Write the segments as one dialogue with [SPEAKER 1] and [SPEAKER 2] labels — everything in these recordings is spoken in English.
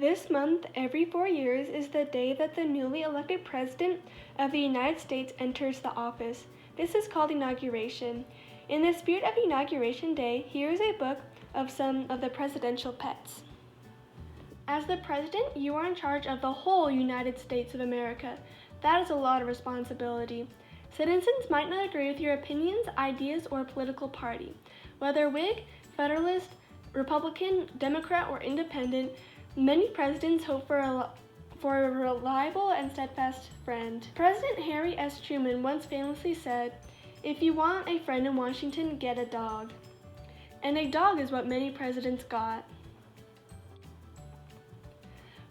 [SPEAKER 1] This month, every 4 years, is the day that the newly elected President of the United States enters the office. This is called inauguration. In the spirit of Inauguration Day, here is a book of some of the presidential pets. As the President, you are in charge of the whole United States of America. That is a lot of responsibility. Citizens might not agree with your opinions, ideas, or political party. Whether Whig, Federalist, Republican, Democrat, or Independent, many presidents hope for a reliable and steadfast friend. President Harry S. Truman once famously said, "If you want a friend in Washington, get a dog." And a dog is what many presidents got.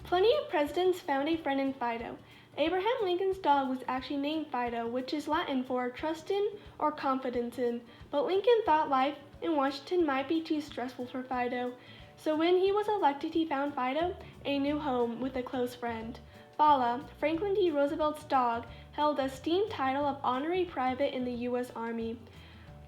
[SPEAKER 1] Plenty of presidents found a friend in Fido. Abraham Lincoln's dog was actually named Fido, which is Latin for trust in or confidence in, but Lincoln thought life in Washington might be too stressful for Fido. So when he was elected, he found Fido a new home with a close friend. Bala, Franklin D. Roosevelt's dog, held the esteemed title of honorary private in the U.S. Army.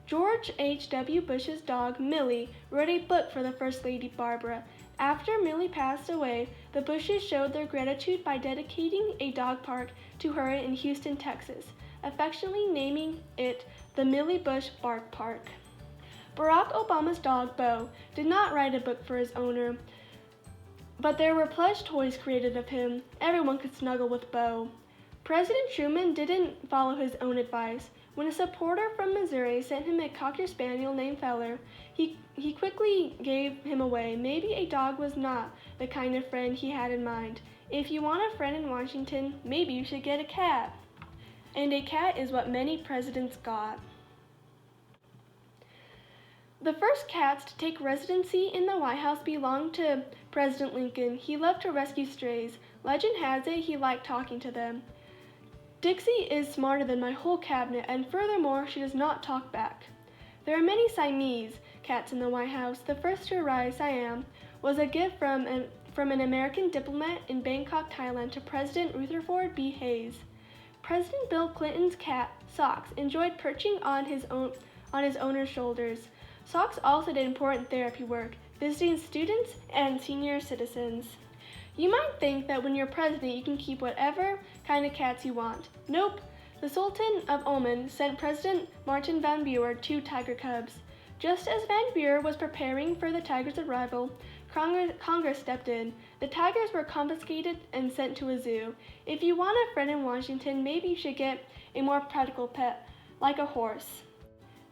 [SPEAKER 1] George H.W. Bush's dog, Millie, wrote a book for the First Lady, Barbara. After Millie passed away, the Bushes showed their gratitude by dedicating a dog park to her in Houston, Texas, affectionately naming it the Millie Bush Bark Park. Barack Obama's dog, Bo, did not write a book for his owner, but there were plush toys created of him. Everyone could snuggle with Bo. President Truman didn't follow his own advice. When a supporter from Missouri sent him a Cocker Spaniel named Feller, he quickly gave him away. Maybe a dog was not the kind of friend he had in mind. If you want a friend in Washington, maybe you should get a cat. And a cat is what many presidents got. The first cats to take residency in the White House belonged to President Lincoln. He loved to rescue strays. Legend has it he liked talking to them. Dixie is smarter than my whole cabinet, and furthermore, she does not talk back. There are many Siamese cats in the White House. The first to arrive, Siam, was a gift from an American diplomat in Bangkok, Thailand, to President Rutherford B. Hayes. President Bill Clinton's cat, Socks, enjoyed perching on his owner's shoulders. Socks also did important therapy work, visiting students and senior citizens. You might think that when you're president, you can keep whatever kind of cats you want. Nope. The Sultan of Oman sent President Martin Van Buren 2 tiger cubs. Just as Van Buren was preparing for the tigers' arrival, Congress stepped in. The tigers were confiscated and sent to a zoo. If you want a friend in Washington, maybe you should get a more practical pet, like a horse.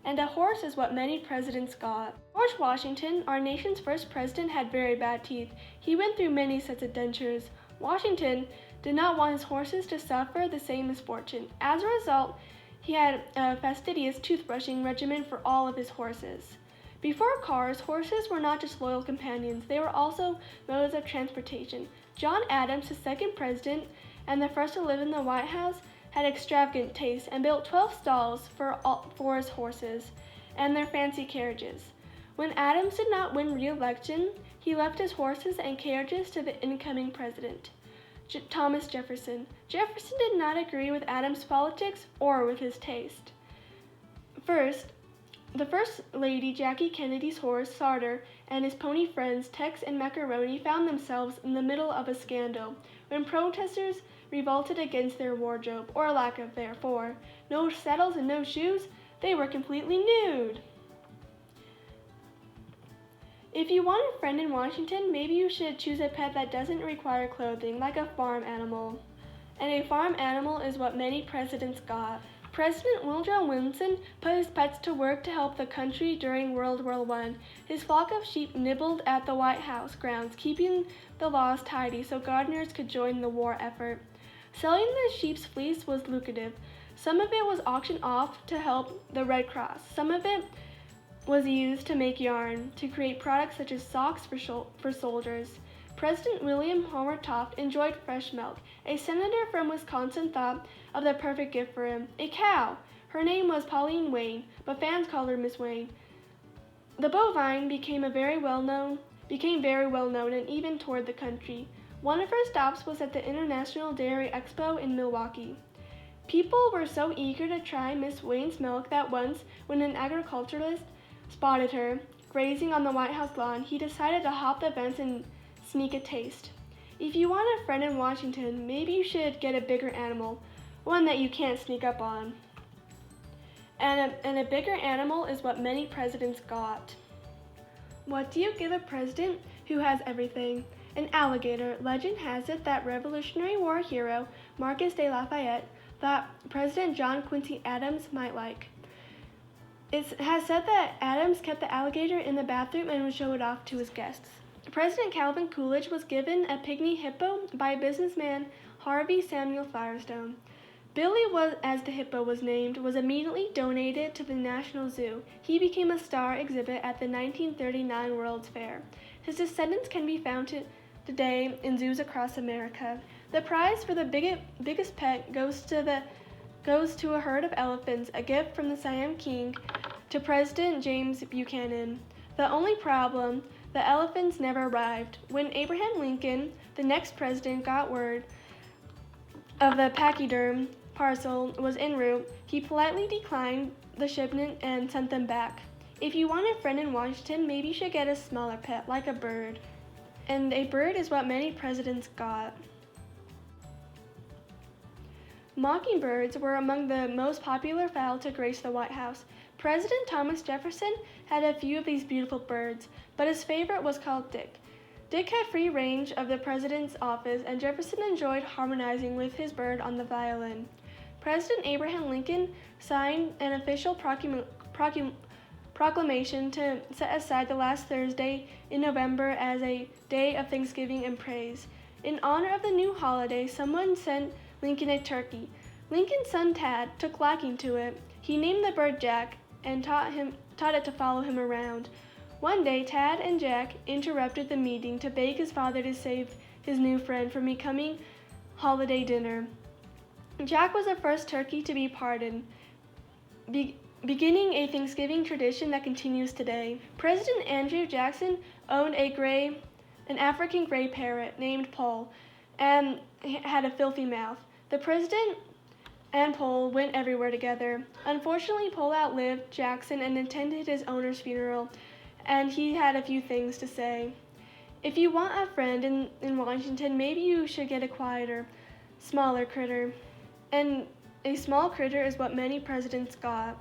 [SPEAKER 1] And a horse is what many presidents got. George Washington, our nation's first president, had very bad teeth. He went through many sets of dentures. Washington did not want his horses to suffer the same misfortune. As a result, he had a fastidious toothbrushing regimen for all of his horses. Before cars, horses were not just loyal companions, they were also modes of transportation. John Adams, the second president and the first to live in the White House, had extravagant taste and built 12 stalls for his horses and their fancy carriages. When Adams did not win re-election, he left his horses and carriages to the incoming president, Thomas Jefferson. Jefferson did not agree with Adams' politics or with his taste. The First Lady Jackie Kennedy's horse, Sartor, and his pony friends, Tex and Macaroni, found themselves in the middle of a scandal when protesters revolted against their wardrobe, or lack of therefore. No saddles and no shoes, they were completely nude. If you want a friend in Washington, maybe you should choose a pet that doesn't require clothing, like a farm animal. And a farm animal is what many presidents got. President Woodrow Wilson put his pets to work to help the country during World War I. His flock of sheep nibbled at the White House grounds, keeping the laws tidy so gardeners could join the war effort. Selling the sheep's fleece was lucrative. Some of it was auctioned off to help the Red Cross. Some of it was used to make yarn, to create products such as socks for soldiers. President William Homer Taft enjoyed fresh milk. A senator from Wisconsin thought of the perfect gift for him, a cow. Her name was Pauline Wayne, but fans called her Miss Wayne. The bovine became very well known and even toured the country. One of her stops was at the International Dairy Expo in Milwaukee. People were so eager to try Miss Wayne's milk that once, when an agriculturalist spotted her grazing on the White House lawn, he decided to hop the fence and sneak a taste. If you want a friend in Washington, maybe you should get a bigger animal, one that you can't sneak up on. And a bigger animal is what many presidents got. What do you give a president who has everything? An alligator. Legend has it that Revolutionary War hero Marcus de Lafayette thought President John Quincy Adams might like. It has said that Adams kept the alligator in the bathroom and would show it off to his guests. President Calvin Coolidge was given a pygmy hippo by businessman Harvey Samuel Firestone. Billy, as the hippo was named, was immediately donated to the National Zoo. He became a star exhibit at the 1939 World's Fair. His descendants can be found today in zoos across America. The prize for the biggest pet goes to a herd of elephants, a gift from the Siam King to President James Buchanan. The only problem, the elephants never arrived. When Abraham Lincoln, the next president, got word of the pachyderm parcel was en route, he politely declined the shipment and sent them back. If you want a friend in Washington, maybe you should get a smaller pet, like a bird. And a bird is what many presidents got. Mockingbirds were among the most popular fowl to grace the White House. President Thomas Jefferson had a few of these beautiful birds, but his favorite was called Dick. Dick had free range of the president's office, and Jefferson enjoyed harmonizing with his bird on the violin. President Abraham Lincoln signed an official proclamation to set aside the last Thursday in November as a day of thanksgiving and praise. In honor of the new holiday, someone sent Lincoln a turkey. Lincoln's son Tad took liking to it. He named the bird Jack and taught it to follow him around. One day, Tad and Jack interrupted the meeting to beg his father to save his new friend from becoming holiday dinner. Jack was the first turkey to be pardoned, beginning a Thanksgiving tradition that continues today. President Andrew Jackson owned an African gray parrot named Pole and had a filthy mouth. The president and Pole went everywhere together. Unfortunately, Pole outlived Jackson and attended his owner's funeral, and he had a few things to say. If you want a friend in Washington, maybe you should get a quieter, smaller critter. And a small critter is what many presidents got.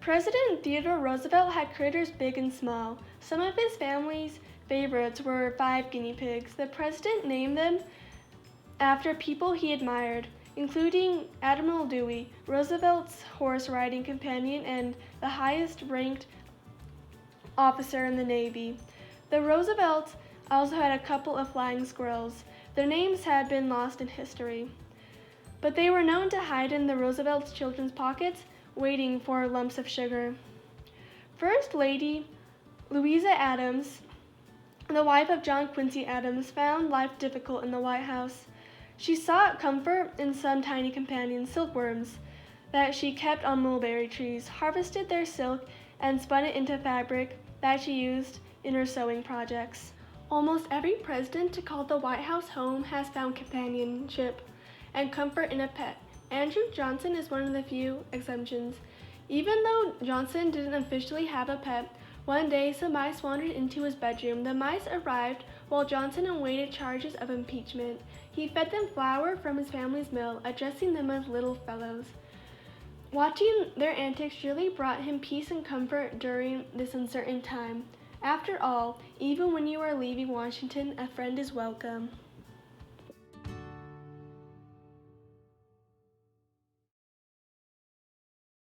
[SPEAKER 1] President Theodore Roosevelt had critters big and small. Some of his family's favorites were 5 guinea pigs. The president named them after people he admired, including Admiral Dewey, Roosevelt's horse-riding companion and the highest-ranked officer in the Navy. The Roosevelts also had a couple of flying squirrels. Their names had been lost in history, but they were known to hide in the Roosevelt's children's pockets, waiting for lumps of sugar. First Lady Louisa Adams, the wife of John Quincy Adams, found life difficult in the White House. She sought comfort in some tiny companions, silkworms, that she kept on mulberry trees, harvested their silk, and spun it into fabric that she used in her sewing projects. Almost every president to call the White House home has found companionship and comfort in a pet. Andrew Johnson is one of the few exceptions. Even though Johnson didn't officially have a pet, one day some mice wandered into his bedroom. The mice arrived while Johnson awaited charges of impeachment. He fed them flour from his family's mill, addressing them as little fellows. Watching their antics really brought him peace and comfort during this uncertain time. After all, even when you are leaving Washington, a friend is welcome.